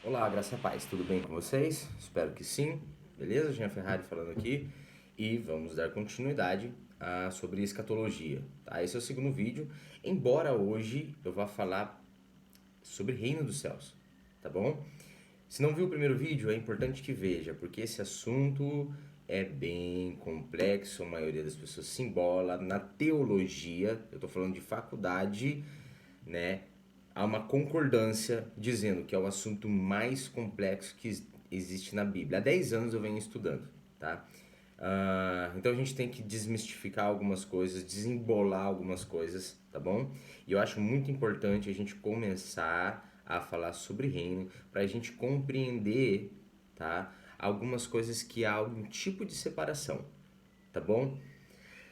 Olá, graça e paz, tudo bem com vocês? Espero que sim, beleza? Jean Ferrari falando aqui e vamos dar continuidade sobre escatologia, tá? Esse é o segundo vídeo, embora hoje eu vá falar sobre reino dos céus, tá bom? Se não viu o primeiro vídeo, é importante que veja, porque esse assunto é bem complexo, a maioria das pessoas se embola. Na teologia, eu tô falando de faculdade, né? Há uma concordância dizendo que é o assunto mais complexo que existe na Bíblia. Há 10 anos eu venho estudando, tá? Então a gente tem que desmistificar algumas coisas, desembolar algumas coisas, tá bom? E eu acho muito importante a gente começar a falar sobre reino para a gente compreender, tá? Algumas coisas que há algum tipo de separação, tá bom?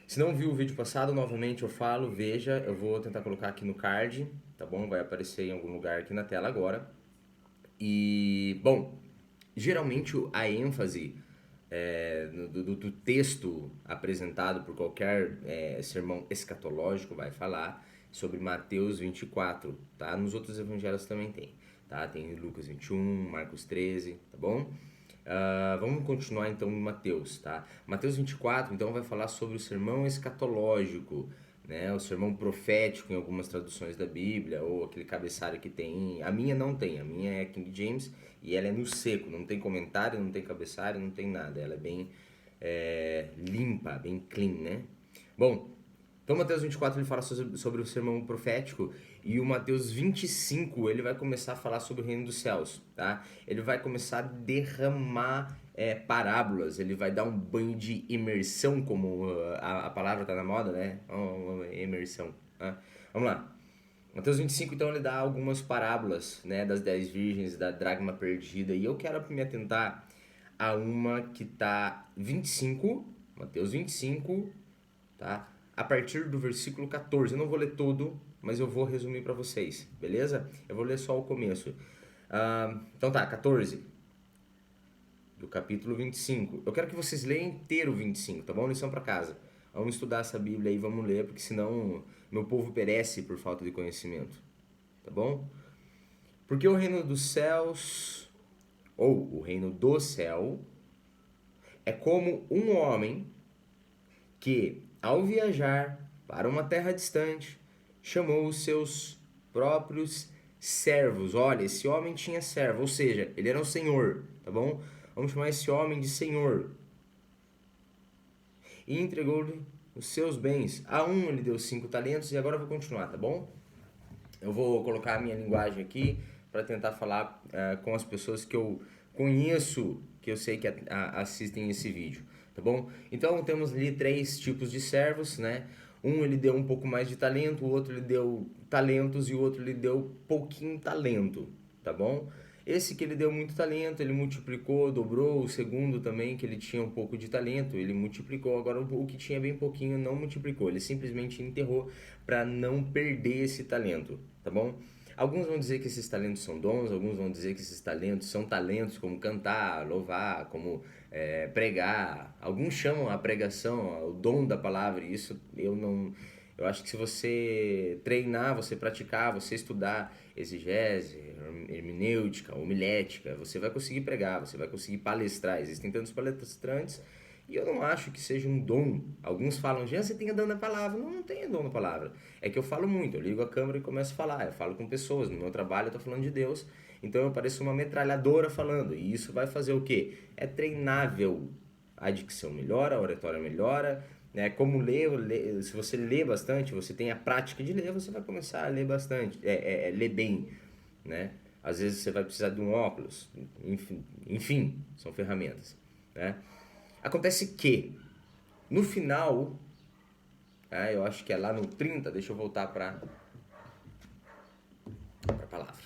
Se não viu o vídeo passado, novamente eu falo, veja, eu vou tentar colocar aqui no card, tá bom? Vai aparecer em algum lugar aqui na tela agora. E, bom, geralmente a ênfase do texto apresentado por qualquer sermão escatológico vai falar sobre Mateus 24, tá? Nos outros evangelhos também tem, tá? Tem Lucas 21, Marcos 13, tá bom? Vamos continuar então em Mateus, tá? Mateus 24, então, vai falar sobre o sermão escatológico, né? O sermão profético em algumas traduções da Bíblia, ou aquele cabeçalho que tem. A minha não tem, a minha é King James e ela é no seco, não tem comentário, não tem cabeçalho, não tem nada. Ela é bem limpa, bem clean, né? Bom, então Mateus 24 ele fala sobre o sermão profético e o Mateus 25 ele vai começar a falar sobre o reino dos céus, tá? Ele vai começar a derramar parábolas, ele vai dar um banho de imersão, como a palavra tá na moda, né? Imersão. Tá? Vamos lá. Mateus 25, então, ele dá algumas parábolas, né, das 10 virgens, da dracma perdida, e eu quero me atentar a uma que tá 25, Mateus 25, tá? A partir do versículo 14. Eu não vou ler todo, mas eu vou resumir para vocês, beleza? Eu vou ler só o começo. Então tá, 14 do capítulo 25. Eu quero que vocês leiam inteiro o 25, tá bom? Lição para casa. Vamos estudar essa Bíblia aí, vamos ler, porque senão meu povo perece por falta de conhecimento, tá bom? Porque o reino dos céus, ou o reino do céu, é como um homem que, ao viajar para uma terra distante, chamou os seus próprios servos. Olha, esse homem tinha servo, ou seja, ele era um senhor, tá bom? Vamos chamar esse homem de senhor. E entregou-lhe os seus bens. A um ele deu 5 talentos e agora eu vou continuar, tá bom? Eu vou colocar a minha linguagem aqui para tentar falar com as pessoas que eu conheço, que eu sei que assistem esse vídeo, tá bom? Então temos ali 3 tipos de servos, né? Um ele deu um pouco mais de talento, o outro ele deu talentos e o outro ele deu pouquinho talento, tá bom? Esse que ele deu muito talento, ele multiplicou, dobrou. O segundo também, que ele tinha um pouco de talento, ele multiplicou. Agora o que tinha bem pouquinho não multiplicou, ele simplesmente enterrou para não perder esse talento, tá bom? Alguns vão dizer que esses talentos são dons, alguns vão dizer que esses talentos são talentos como cantar, louvar, como pregar. Alguns chamam a pregação o dom da palavra, e isso eu não. Eu acho que se você treinar, você praticar, você estudar exegese, hermenêutica, homilética, você vai conseguir pregar, você vai conseguir palestrar. Existem tantos palestrantes e eu não acho que seja um dom. Alguns falam, Jean, você tem dom na palavra. Não, não tenho dom na palavra. É que eu falo muito, eu ligo a câmera e começo a falar. Eu falo com pessoas, no meu trabalho eu tô falando de Deus, então eu pareço uma metralhadora falando. E isso vai fazer o quê? É treinável. A dicção melhora, a oratória melhora, né? Como ler, se você lê bastante, você tem a prática de ler, você vai começar a ler bastante, ler bem, né? Às vezes você vai precisar de um óculos, enfim, são ferramentas, né? Acontece que, no final, eu acho que é lá no 30, deixa eu voltar para a palavra.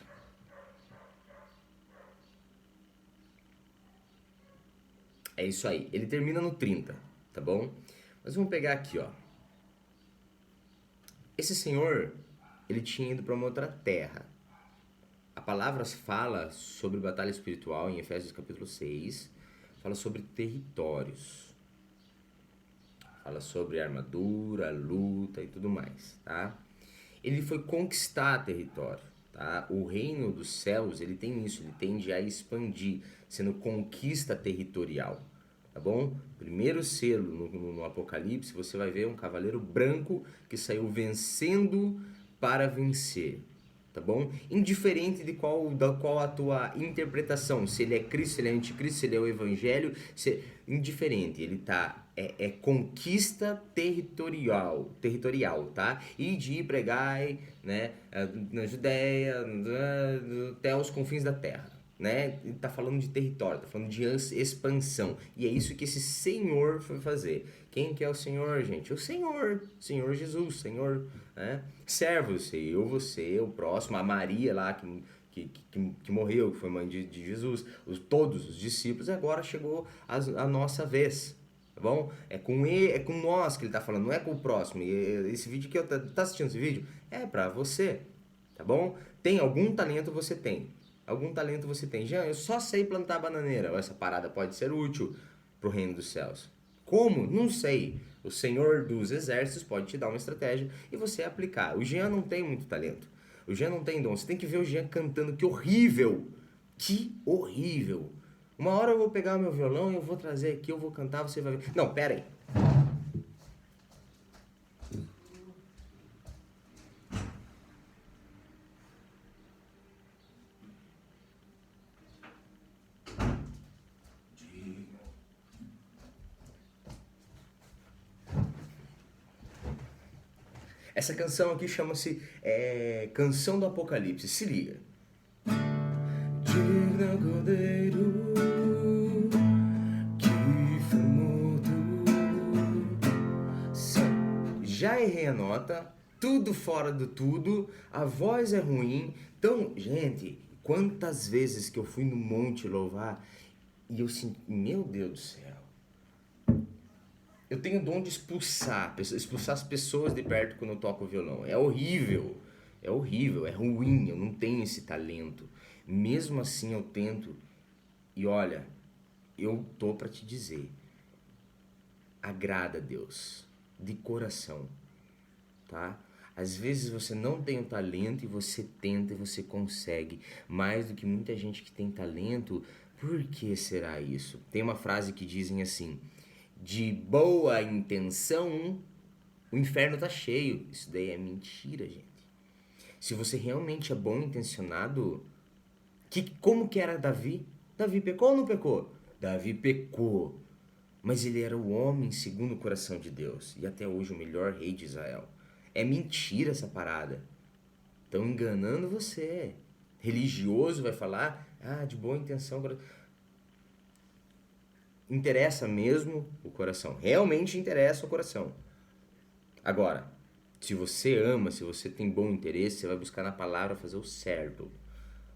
É isso aí, ele termina no 30, tá bom? Mas vamos pegar aqui, ó. Esse senhor, ele tinha ido para uma outra terra. A palavra fala sobre batalha espiritual em Efésios capítulo 6, fala sobre territórios, fala sobre armadura, luta e tudo mais, tá? Ele foi conquistar território, tá? O reino dos céus, ele tem isso, ele tende a expandir, sendo conquista territorial, tá bom? Primeiro selo no Apocalipse, você vai ver um cavaleiro branco que saiu vencendo para vencer, tá bom? Indiferente da qual a tua interpretação, se ele é Cristo, se ele é anticristo, se ele é o evangelho, indiferente, ele tá conquista territorial, tá? E de pregai, né, na Judéia, até os confins da terra, né? Ele tá falando de território, tá falando de expansão. E é isso que esse Senhor foi fazer. Quem que é o Senhor, gente? O Senhor Jesus, Senhor, né? Servos, eu, você, o próximo, a Maria lá que morreu, que foi mãe de Jesus, todos os discípulos, agora chegou a nossa vez, tá bom? É com nós que ele tá falando, não é com o próximo. E esse vídeo que tá assistindo esse vídeo é pra você, tá bom? Tem algum talento, você tem. Algum talento você tem. Jean, eu só sei plantar bananeira. Essa parada pode ser útil pro reino dos céus. Como? Não sei. O Senhor dos Exércitos pode te dar uma estratégia e você aplicar. O Jean não tem muito talento. O Jean não tem dom. Você tem que ver o Jean cantando. Que horrível! Que horrível! Uma hora eu vou pegar o meu violão e eu vou trazer aqui, eu vou cantar, você vai ver. Não, pera aí. Essa canção aqui chama-se Canção do Apocalipse. Se liga. Digno Cordeiro que foi morto. Já errei a nota, tudo fora do tudo, a voz é ruim. Então, gente, quantas vezes que eu fui no monte louvar e eu senti, meu Deus do céu. Eu tenho o dom de expulsar as pessoas de perto quando eu toco o violão. É horrível, é ruim, eu não tenho esse talento. Mesmo assim eu tento. E olha, eu tô pra te dizer, agrada a Deus, de coração, tá? Às vezes você não tem o talento e você tenta e você consegue. Mais do que muita gente que tem talento, por que será isso? Tem uma frase que dizem assim: de boa intenção, o inferno tá cheio. Isso daí é mentira, gente. Se você realmente é bom intencionado, como que era Davi? Davi pecou ou não pecou? Davi pecou. Mas ele era o homem segundo o coração de Deus. E até hoje o melhor rei de Israel. É mentira essa parada. Estão enganando você. Religioso vai falar, de boa intenção. Interessa mesmo o coração. Realmente interessa o coração. Agora, se você ama, se você tem bom interesse, você vai buscar na palavra fazer o certo.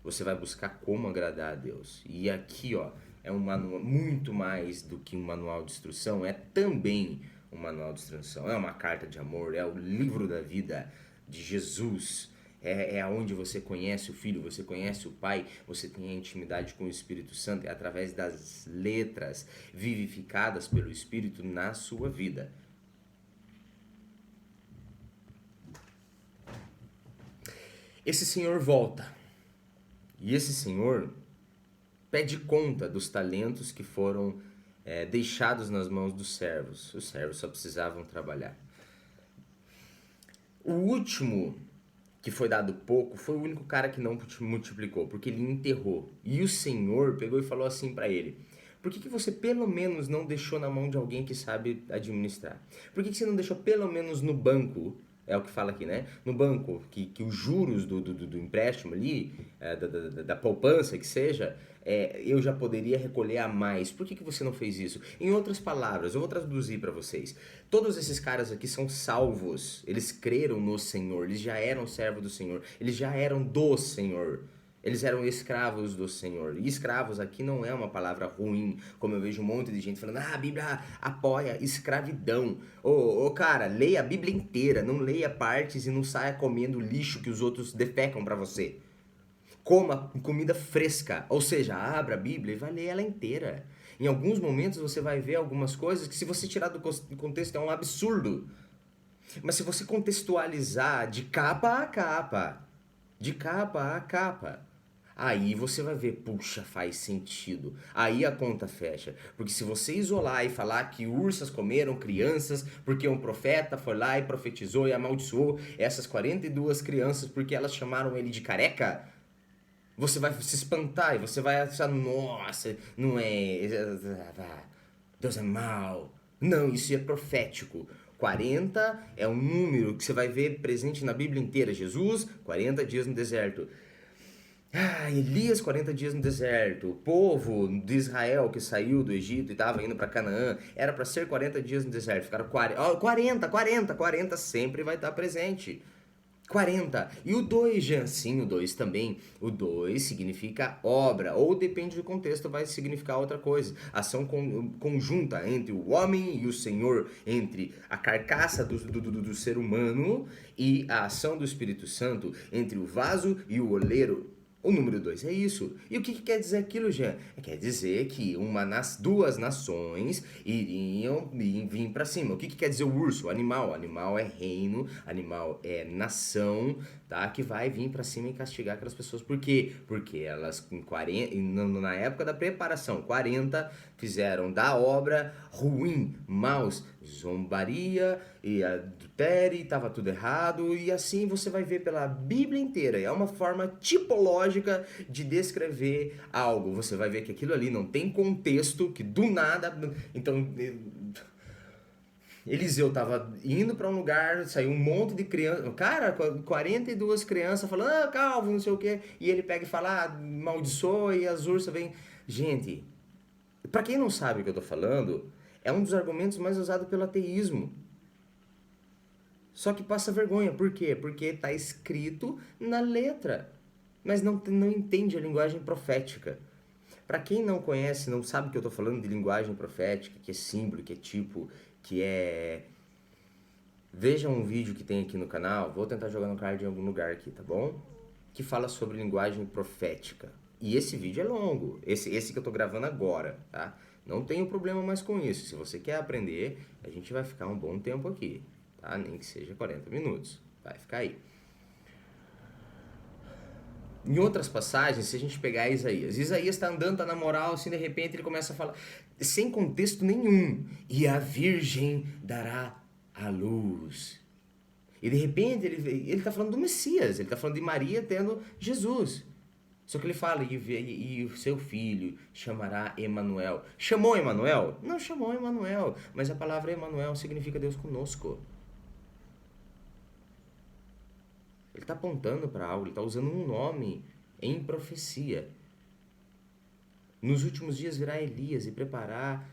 Você vai buscar como agradar a Deus. E aqui, ó, é um manual muito mais do que um manual de instrução, é também um manual de instrução. É uma carta de amor, é o livro da vida de Jesus. É onde você conhece o Filho, você conhece o Pai, você tem a intimidade com o Espírito Santo, é através das letras vivificadas pelo Espírito na sua vida. Esse Senhor volta, e esse Senhor pede conta dos talentos que foram deixados nas mãos dos servos. Os servos só precisavam trabalhar. O último que foi dado pouco, foi o único cara que não multiplicou, porque ele enterrou. E o Senhor pegou e falou assim para ele: por que você pelo menos não deixou na mão de alguém que sabe administrar? Por que você não deixou pelo menos no banco, é o que fala aqui, né? No banco, que os juros do empréstimo ali, da poupança que seja, eu já poderia recolher a mais. Por que você não fez isso? Em outras palavras, eu vou traduzir para vocês. Todos esses caras aqui são salvos. Eles creram no Senhor, eles já eram servos do Senhor, eles já eram do Senhor. Eles eram escravos do Senhor. E escravos aqui não é uma palavra ruim, como eu vejo um monte de gente falando, a Bíblia apoia escravidão. Cara, leia a Bíblia inteira, não leia partes e não saia comendo lixo que os outros defecam pra você. Coma comida fresca, ou seja, abra a Bíblia e vai ler ela inteira. Em alguns momentos você vai ver algumas coisas que, se você tirar do contexto, é um absurdo. Mas se você contextualizar de capa a capa, de capa a capa. Aí você vai ver, puxa, faz sentido. Aí a conta fecha. Porque se você isolar e falar que ursas comeram crianças porque um profeta foi lá e profetizou e amaldiçoou essas 42 crianças porque elas chamaram ele de careca, você vai se espantar e você vai achar, nossa, não é. Deus é mau. Não, isso é profético. 40 é um número que você vai ver presente na Bíblia inteira. Jesus, 40 dias no deserto. Elias, 40 dias no deserto. O povo de Israel que saiu do Egito e estava indo para Canaã, era para ser 40 dias no deserto. Ficaram 40 sempre vai estar presente. 40. E o 2, Jean? Sim, o 2 também. O 2 significa obra, ou depende do contexto, vai significar outra coisa. Ação conjunta entre o homem e o Senhor, entre a carcaça do ser humano e a ação do Espírito Santo, entre o vaso e o oleiro. O número 2 é isso. E o que quer dizer aquilo, Jean? Quer dizer que duas nações iriam vir para cima. O que quer dizer o urso? O animal. O animal é reino, animal é nação, tá? Que vai vir para cima e castigar aquelas pessoas. Por quê? Porque elas, na época da preparação, 40, fizeram da obra ruim, maus, zombaria e adultério, estava tudo errado, e assim você vai ver pela Bíblia inteira. É uma forma tipológica de descrever algo. Você vai ver que aquilo ali não tem contexto, que do nada. Então, Eliseu tava indo para um lugar, saiu um monte de criança, cara, 42 crianças falando, calvo, não sei o que, e ele pega e fala, amaldiçoa, e as ursas vêm. Gente, para quem não sabe o que eu tô falando, é um dos argumentos mais usados pelo ateísmo. Só que passa vergonha. Por quê? Porque está escrito na letra, mas não entende a linguagem profética. Para quem não conhece, não sabe que eu estou falando de linguagem profética, que é símbolo, que é tipo, que é... Veja um vídeo que tem aqui no canal, vou tentar jogar no card em algum lugar aqui, tá bom? Que fala sobre linguagem profética. E esse vídeo é longo, esse que eu estou gravando agora, tá? Não tenho problema mais com isso. Se você quer aprender, a gente vai ficar um bom tempo aqui. Tá? Nem que seja 40 minutos. Vai ficar aí. Em outras passagens, se a gente pegar Isaías está andando, tá na moral, assim, de repente ele começa a falar, sem contexto nenhum, e a virgem dará a luz. E de repente ele tá falando do Messias, ele tá falando de Maria tendo Jesus. Só que ele fala, e o seu filho chamará Emanuel. Chamou Emanuel? Não chamou Emanuel, mas a palavra Emanuel significa Deus conosco. Ele está apontando para algo, ele está usando um nome em profecia. Nos últimos dias virá Elias e preparará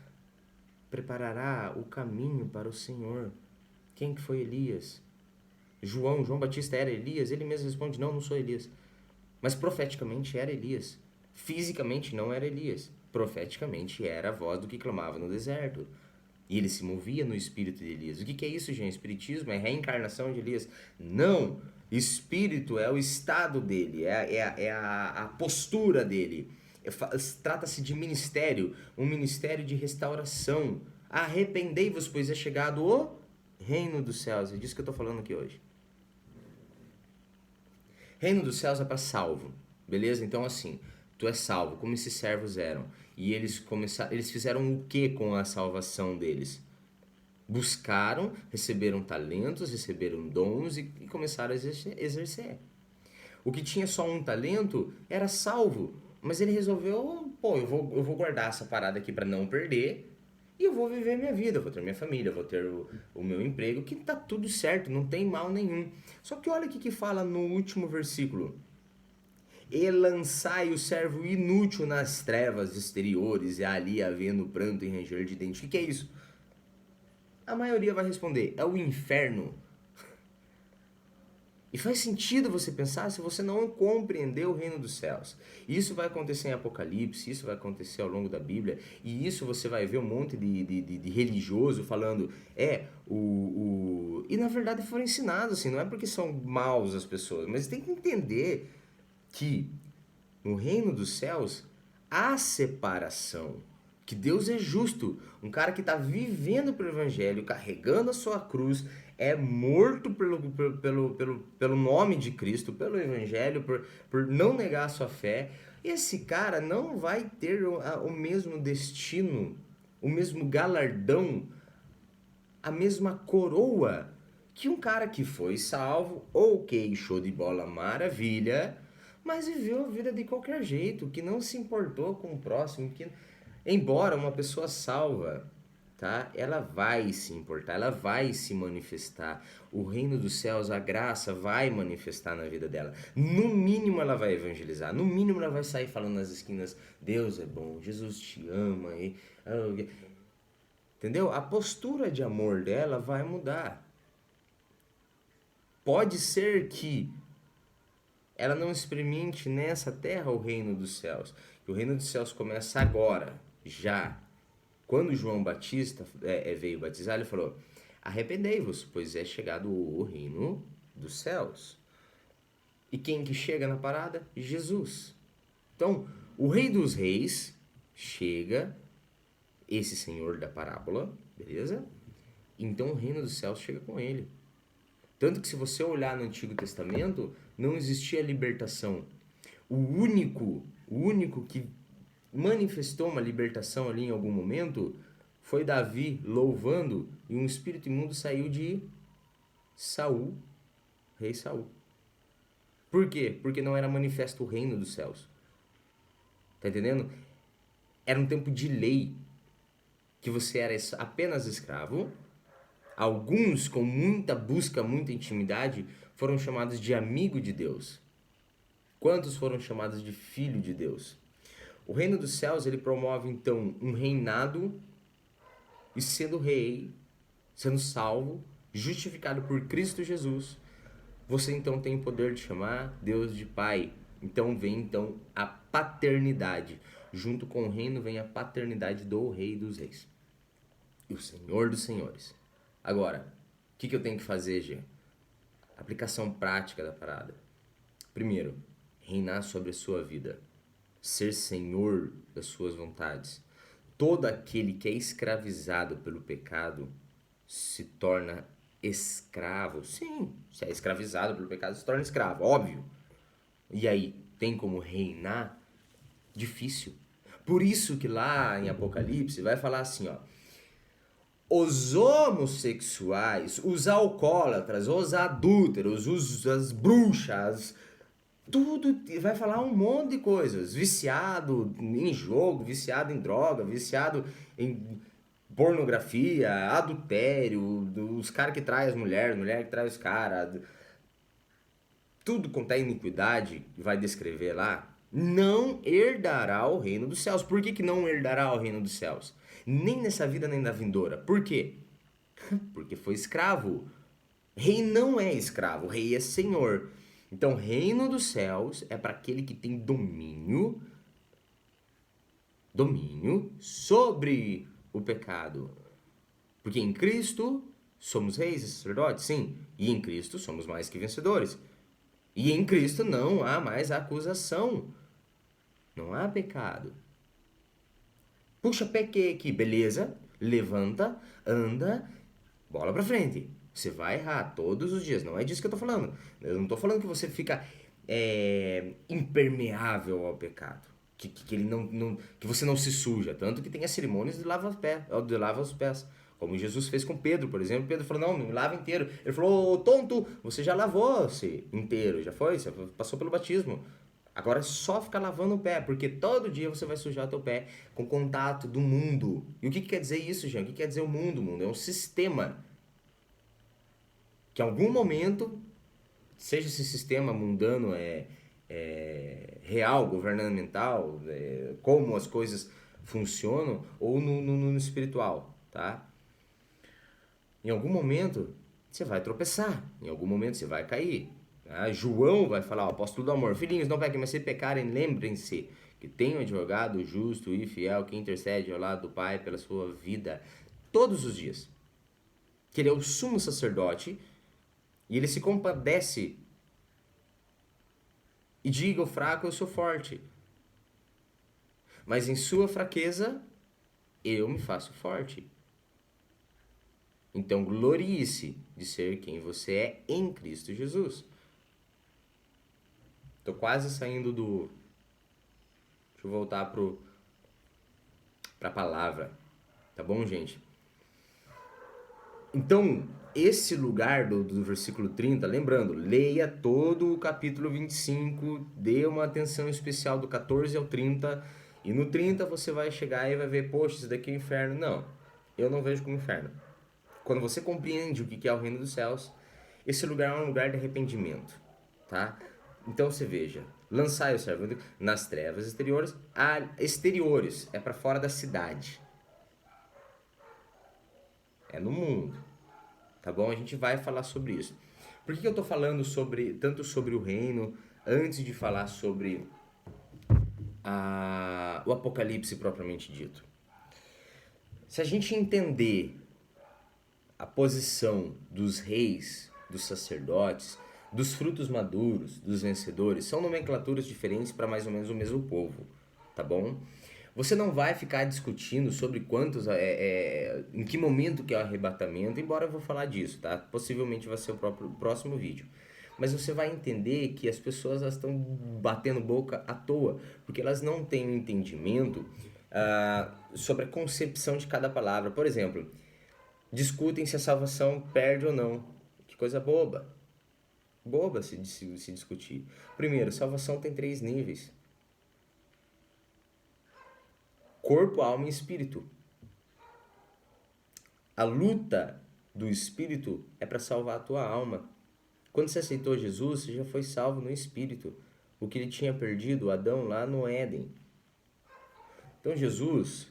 o caminho para o Senhor. Quem que foi Elias? João Batista era Elias? Ele mesmo responde, não sou Elias. Mas profeticamente era Elias. Fisicamente não era Elias. Profeticamente era a voz do que clamava no deserto. E ele se movia no espírito de Elias. O que é isso, gente? Espiritismo é reencarnação de Elias? Não! Espírito é o estado dele, é a postura dele. Trata-se de ministério, um ministério de restauração. Arrependei-vos, pois é chegado o reino dos céus. É disso que eu estou falando aqui hoje. Reino dos céus é para salvo, beleza? Então assim, tu é salvo, como esses servos eram. E eles fizeram o que com a salvação deles? Buscaram, receberam talentos, receberam dons e começaram a exercer. O que tinha só um talento era salvo, mas ele resolveu, eu vou guardar essa parada aqui para não perder e eu vou viver minha vida, eu vou ter minha família, eu vou ter o meu emprego, que tá tudo certo, não tem mal nenhum. Só que olha o que fala no último versículo. E lançai o servo inútil nas trevas exteriores, e ali havendo pranto e ranger de dentes. O que é isso? A maioria vai responder, é o inferno. E faz sentido você pensar se você não compreender o reino dos céus. Isso vai acontecer em Apocalipse, isso vai acontecer ao longo da Bíblia, e isso você vai ver um monte de religioso falando, E na verdade foram ensinados, assim, não é porque são maus as pessoas, mas tem que entender que no reino dos céus há separação. Que Deus é justo. Um cara que está vivendo pelo evangelho, carregando a sua cruz, é morto pelo nome de Cristo, pelo Evangelho, por não negar a sua fé. Esse cara não vai ter o mesmo destino, o mesmo galardão, a mesma coroa que um cara que foi salvo, ok, show de bola, maravilha, mas viveu a vida de qualquer jeito, que não se importou com o próximo, que embora uma pessoa salva, tá? Ela vai se importar, ela vai se manifestar. O reino dos céus, a graça vai manifestar na vida dela. No mínimo ela vai evangelizar, no mínimo ela vai sair falando nas esquinas, Deus é bom, Jesus te ama, entendeu? A postura de amor dela vai mudar. Pode ser que ela não experimente nessa terra o reino dos céus. O reino dos céus começa agora, já. Quando João Batista veio batizar, ele falou: arrependei-vos, pois é chegado o reino dos céus. E quem que chega na parada? Jesus. Então, o Rei dos Reis chega, esse senhor da parábola, beleza? Então o reino dos céus chega com ele. Tanto que se você olhar no Antigo Testamento, não existia libertação. O único que manifestou uma libertação ali em algum momento foi Davi louvando e um espírito imundo saiu de Saul, rei Saul. Por quê? Porque não era manifesto o reino dos céus. Tá entendendo? Era um tempo de lei, que você era apenas escravo. Alguns, com muita busca, muita intimidade, foram chamados de amigo de Deus. Quantos foram chamados de filho de Deus? O reino dos céus, ele promove, então, um reinado, e sendo rei, sendo salvo, justificado por Cristo Jesus, você, então, tem o poder de chamar Deus de Pai. Então, vem, a paternidade. Junto com o reino, vem a paternidade do Rei dos Reis. E o Senhor dos Senhores. Agora, o que eu tenho que fazer, Gê? Aplicação prática da parada. Primeiro, reinar sobre a sua vida. Ser senhor das suas vontades. Todo aquele que é escravizado pelo pecado se torna escravo. Sim, se é escravizado pelo pecado, se torna escravo, óbvio. E aí, tem como reinar? Difícil. Por isso que lá em Apocalipse vai falar assim, ó: os homossexuais, os alcoólatras, os adúlteros, as bruxas, tudo vai falar um monte de coisas. Viciado em jogo, viciado em droga, viciado em pornografia, adultério, os caras que traem as mulheres, mulher que trai os caras. Tudo quanto é iniquidade, vai descrever lá, não herdará o reino dos céus. Por que não herdará o reino dos céus? Nem nessa vida, nem na vindoura. Por quê? Porque foi escravo. Rei não é escravo, rei é senhor. Então, reino dos céus é para aquele que tem domínio sobre o pecado. Porque em Cristo somos reis e sacerdotes, sim. E em Cristo somos mais que vencedores. E em Cristo não há mais acusação. Não há pecado. Puxa, pequei aqui, beleza? Levanta, anda, bola pra frente. Você vai errar todos os dias. Não é disso que eu tô falando. Eu não tô falando que você fica impermeável ao pecado. Que ele que você não se suja. Tanto que tem as cerimônias de lava os pés. Como Jesus fez com Pedro, por exemplo. Pedro falou: não, me lava inteiro. Ele falou: ô, tonto, você já lavou-se inteiro, já foi? Você passou pelo batismo. Agora é só ficar lavando o pé, porque todo dia você vai sujar teu pé com contato do mundo. E o que quer dizer isso, Jean? O que quer dizer o mundo? O mundo é um sistema que em algum momento, seja esse sistema mundano real, governamental, como as coisas funcionam, ou no espiritual, tá? Em algum momento você vai tropeçar, em algum momento você vai cair. Tá? João vai falar, o apóstolo do amor: filhinhos, não pequem, mas se pecarem, lembrem-se que tem um advogado justo e fiel que intercede ao lado do Pai pela sua vida todos os dias. Que ele é o sumo sacerdote e ele se compadece e diga ao fraco: eu sou forte. Mas em sua fraqueza, eu me faço forte. Então, glorie-se de ser quem você é em Cristo Jesus. Tô quase saindo do... Deixa eu voltar pra palavra. Tá bom, gente? Então, esse lugar do versículo 30, lembrando, leia todo o capítulo 25, dê uma atenção especial do 14 ao 30, e no 30 você vai chegar e vai ver, poxa, isso daqui é o inferno. Não, eu não vejo como inferno. Quando você compreende o que é o reino dos céus, esse lugar é um lugar de arrependimento, tá? Então você veja, lançai o servo nas trevas exteriores, exteriores é para fora da cidade, é no mundo, tá bom? A gente vai falar sobre isso. Por que eu tô falando tanto sobre o reino antes de falar sobre o Apocalipse propriamente dito? Se a gente entender a posição dos reis, dos sacerdotes, dos frutos maduros, dos vencedores, são nomenclaturas diferentes para mais ou menos o mesmo povo, tá bom? Você não vai ficar discutindo sobre em que momento que é o arrebatamento, embora eu vou falar disso, tá? Possivelmente vai ser o próximo vídeo. Mas você vai entender que as pessoas estão batendo boca à toa, porque elas não têm um entendimento sobre a concepção de cada palavra. Por exemplo, discutem se a salvação perde ou não. Que coisa boba. Boba se discutir. Primeiro, salvação tem 3 níveis: corpo, alma e espírito. A luta do espírito é para salvar a tua alma. Quando você aceitou Jesus, você já foi salvo no espírito. O que ele tinha perdido, Adão, lá no Éden. Então Jesus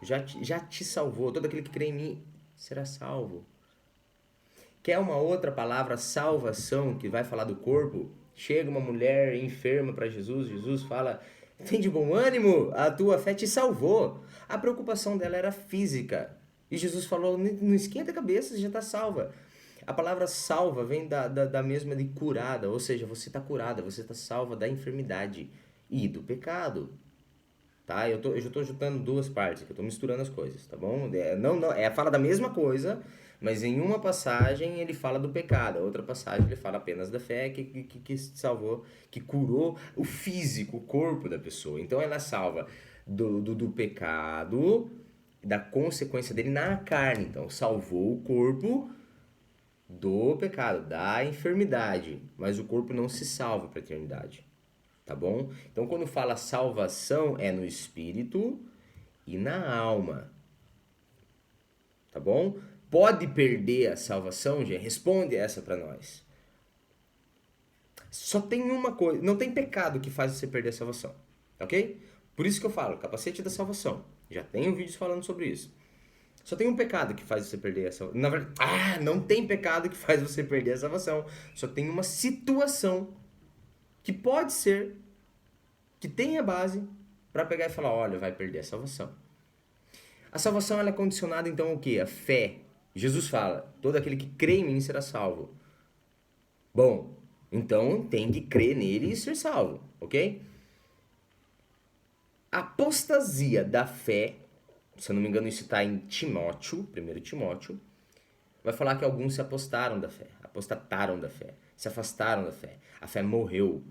já te salvou. Todo aquele que crê em mim será salvo. Quer uma outra palavra, salvação, que vai falar do corpo? Chega uma mulher enferma para Jesus, Jesus fala: tem de bom ânimo, a tua fé te salvou. A preocupação dela era física. E Jesus falou: não esquenta a cabeça, você já está salva. A palavra salva vem da mesma de curada, ou seja, você está curada, você está salva da enfermidade e do pecado. Tá? Eu já estou juntando duas partes, que eu estou misturando as coisas, tá bom? Fala da mesma coisa, mas em uma passagem ele fala do pecado, a outra passagem ele fala apenas da fé que salvou, que curou o físico, o corpo da pessoa. Então ela salva do pecado, da consequência dele na carne. Então salvou o corpo do pecado, da enfermidade, mas o corpo não se salva para a eternidade. Tá bom? Então, quando fala salvação, é no espírito e na alma. Tá bom? Pode perder a salvação, gente? Responde essa para nós. Só tem uma coisa, não tem pecado que faz você perder a salvação, ok? Por isso que eu falo, capacete da salvação. Já tenho vídeos falando sobre isso. Só tem um pecado que faz você perder a salvação. Na verdade, não tem pecado que faz você perder a salvação. Só tem uma situação que pode ser que tenha base para pegar e falar, olha, vai perder a salvação. A salvação ela é condicionada então ao quê? A fé. Jesus fala, todo aquele que crê em mim será salvo. Bom, então tem que crer nele e ser salvo, ok? A apostasia da fé, se eu não me engano isso está em Timóteo, 1 Timóteo, vai falar que alguns se apostataram da fé, se afastaram da fé. A fé morreu.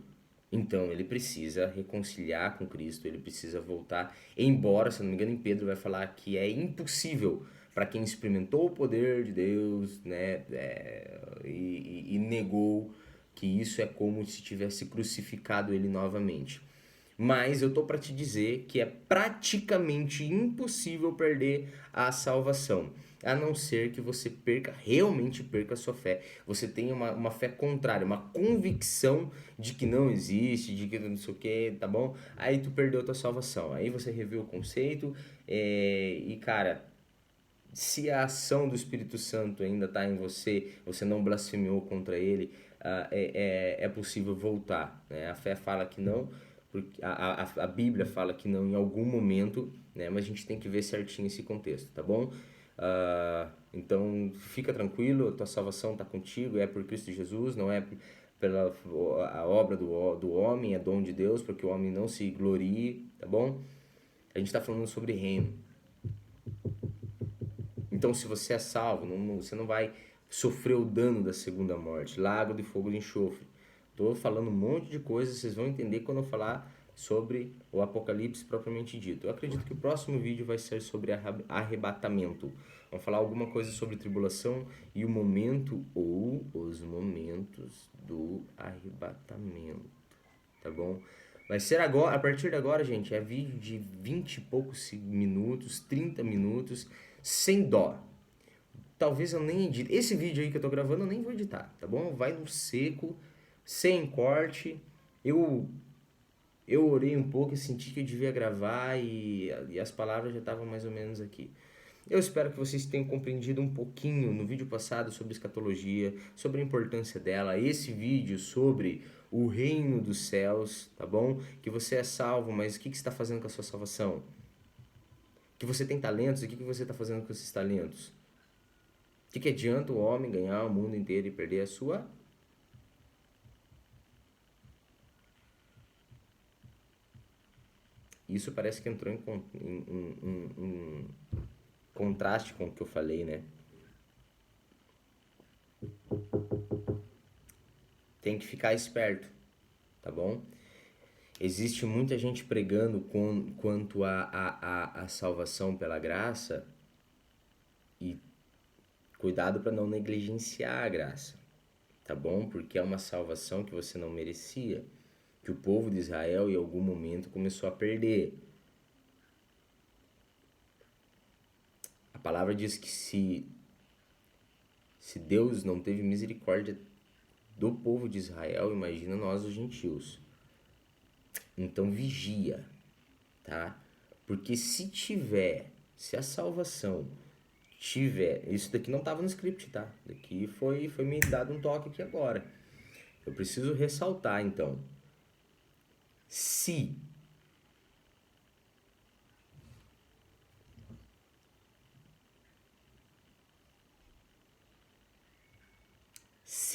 Então ele precisa reconciliar com Cristo, ele precisa voltar. Embora, se não me engano, em Pedro vai falar que é impossível para quem experimentou o poder de Deus, né, e negou, que isso é como se tivesse crucificado ele novamente. Mas eu tô para te dizer que é praticamente impossível perder a salvação, a não ser que você realmente perca a sua fé. Você tenha uma fé contrária, uma convicção de que não existe, de que não sei o que, tá bom? Aí tu perdeu a tua salvação. Aí você reviu o conceito e, cara, se a ação do Espírito Santo ainda tá em você, você não blasfemou contra ele, é possível voltar, né? A fé fala que não, porque a Bíblia fala que não em algum momento, né? Mas a gente tem que ver certinho esse contexto, tá bom? Então fica tranquilo, a tua salvação está contigo, é por Cristo Jesus, não é pela a obra do homem, é dom de Deus, porque o homem não se glorie, tá bom? A gente está falando sobre reino. Então, se você é salvo, você não vai sofrer o dano da segunda morte, lago de fogo e enxofre. Tô falando um monte de coisas, vocês vão entender quando eu falar sobre o Apocalipse propriamente dito. Eu acredito que o próximo vídeo vai ser sobre arrebatamento. Vamos falar alguma coisa sobre tribulação e o momento ou os momentos do arrebatamento, tá bom? Vai ser agora, a partir de agora, gente, é vídeo de 20 e poucos minutos, 30 minutos, sem dó. Talvez eu nem edite. Esse vídeo aí que eu tô gravando eu nem vou editar, tá bom? Vai no seco, sem corte. Eu orei um pouco e senti que eu devia gravar e as palavras já estavam mais ou menos aqui. Eu espero que vocês tenham compreendido um pouquinho no vídeo passado sobre escatologia, sobre a importância dela, esse vídeo sobre o reino dos céus, tá bom? Que você é salvo, mas o que você está fazendo com a sua salvação? Que você tem talentos, e o que você está fazendo com esses talentos? O que adianta o homem ganhar o mundo inteiro e perder a sua? Isso parece que entrou em contraste com o que eu falei, né? Tem que ficar esperto, tá bom? Existe muita gente pregando quanto a salvação pela graça e cuidado para não negligenciar a graça, tá bom? Porque é uma salvação que você não merecia, que o povo de Israel em algum momento começou a perder. A palavra diz que se Deus não teve misericórdia do povo de Israel, imagina nós os gentios. Então vigia, tá? Porque se a salvação tiver, isso daqui não estava no script, tá? Daqui foi me dado um toque aqui agora. Eu preciso ressaltar então. Se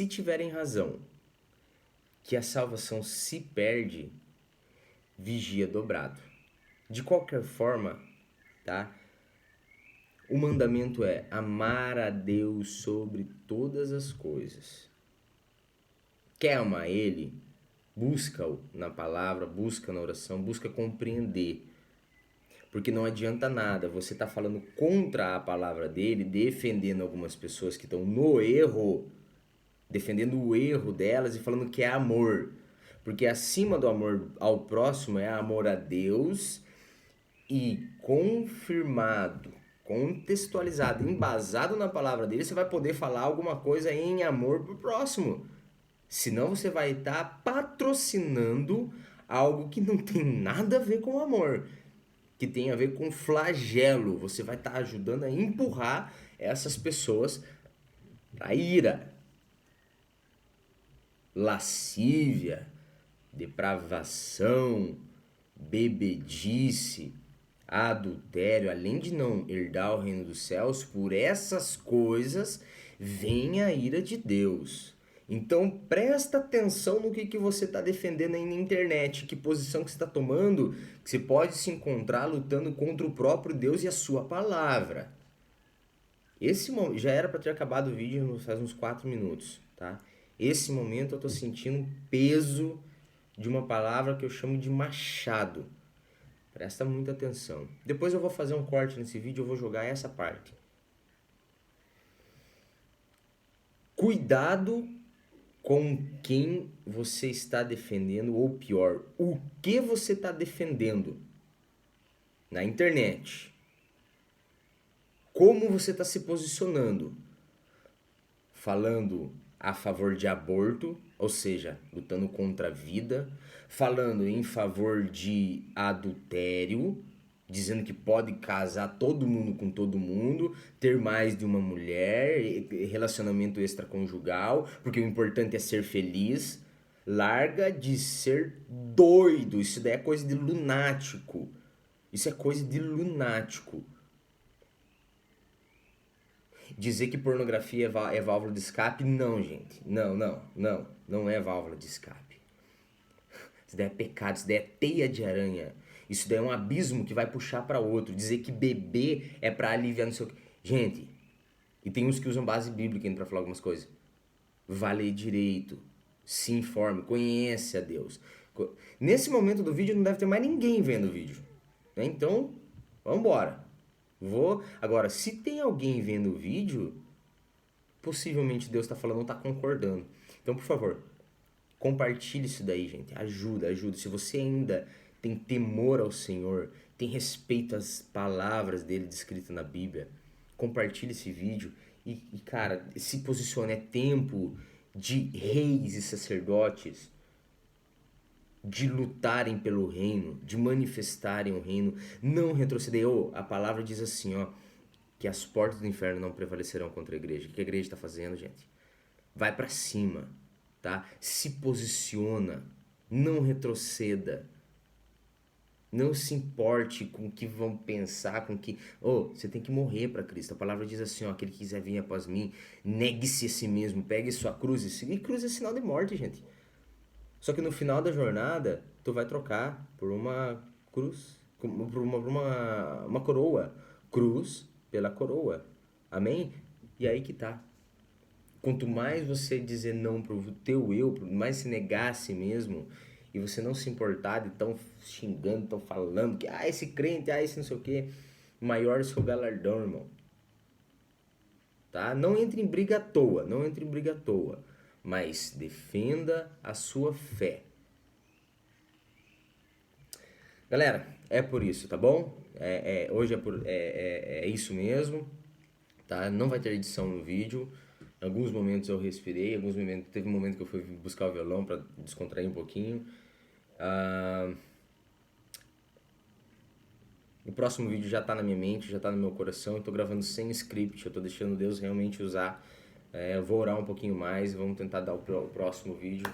tiverem razão que a salvação se perde, vigia dobrado. De qualquer forma, tá? O mandamento é amar a Deus sobre todas as coisas. Quer amar Ele? Busca-o na palavra, busca na oração, busca compreender. Porque não adianta nada você tá falando contra a palavra dele, defendendo algumas pessoas que estão no erro, defendendo o erro delas e falando que é amor. Porque acima do amor ao próximo é amor a Deus e confirmado, contextualizado, embasado na palavra dele, você vai poder falar alguma coisa em amor pro próximo. Senão você vai estar patrocinando algo que não tem nada a ver com amor, que tem a ver com flagelo. Você vai estar ajudando a empurrar essas pessoas para ira, lascívia, depravação, bebedice, adultério, além de não herdar o reino dos céus, por essas coisas vem a ira de Deus. Então presta atenção no que você está defendendo aí na internet, que posição que você está tomando, que você pode se encontrar lutando contra o próprio Deus e a sua palavra. Esse já era para ter acabado o vídeo faz uns 4 minutos, tá? Esse momento eu estou sentindo um peso de uma palavra que eu chamo de machado. Presta muita atenção. Depois eu vou fazer um corte nesse vídeo, eu vou jogar essa parte. Cuidado com quem você está defendendo, ou pior, o que você está defendendo na internet. Como você está se posicionando. Falando a favor de aborto, ou seja, lutando contra a vida, falando em favor de adultério, dizendo que pode casar todo mundo com todo mundo, ter mais de uma mulher, relacionamento extraconjugal, porque o importante é ser feliz. Larga de ser doido, isso daí é coisa de lunático. Isso é coisa de lunático. Dizer que pornografia é válvula de escape, não, gente. Não é válvula de escape. Isso daí é pecado, isso daí é teia de aranha. Isso daí é um abismo que vai puxar para outro. Dizer que beber é para aliviar no seu... Gente, E tem uns que usam base bíblica ainda pra falar algumas coisas. Vá ler direito, se informe, conhece a Deus. Nesse momento do vídeo não deve ter mais ninguém vendo o vídeo, né? Então, vamos embora. Agora, se tem alguém vendo o vídeo, possivelmente Deus está falando, não está concordando. Então, por favor, compartilhe isso daí, gente. Ajuda, ajuda. Se você ainda tem temor ao Senhor, tem respeito às palavras dele descritas na Bíblia, compartilhe esse vídeo cara, se posicione. É tempo de reis e sacerdotes de lutarem pelo reino, de manifestarem o reino, não retroceder. A palavra diz assim, ó, que as portas do inferno não prevalecerão contra a igreja. O que a igreja está fazendo, gente? Vai para cima, tá? Se posiciona, não retroceda. Não se importe com o que vão pensar, com que... você tem que morrer para Cristo. A palavra diz assim, ó, aquele que quiser vir após mim, negue-se a si mesmo, pegue sua cruz e siga. E cruz é sinal de morte, gente. Só que no final da jornada, tu vai trocar por uma cruz, por uma coroa. Cruz pela coroa. Amém? E aí que tá. Quanto mais você dizer não pro teu eu, mais se negar a si mesmo, e você não se importar de tão xingando, tão falando que esse crente, esse não sei o que, maior o seu galardão, irmão. Tá? Não entre em briga à toa, não entre em briga à toa, mas defenda a sua fé. Galera, é por isso, tá bom? Hoje é isso mesmo, tá? Não vai ter edição no vídeo. Em alguns momentos eu respirei, teve um momento que eu fui buscar o violão para descontrair um pouquinho. O próximo vídeo já tá na minha mente, já tá no meu coração. Eu tô gravando sem script, eu tô deixando Deus realmente usar. Eu vou orar um pouquinho mais e vamos tentar dar o próximo vídeo,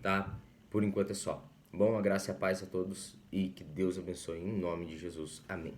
tá? Por enquanto é só. Bom, a graça e a paz a todos e que Deus abençoe em nome de Jesus. Amém.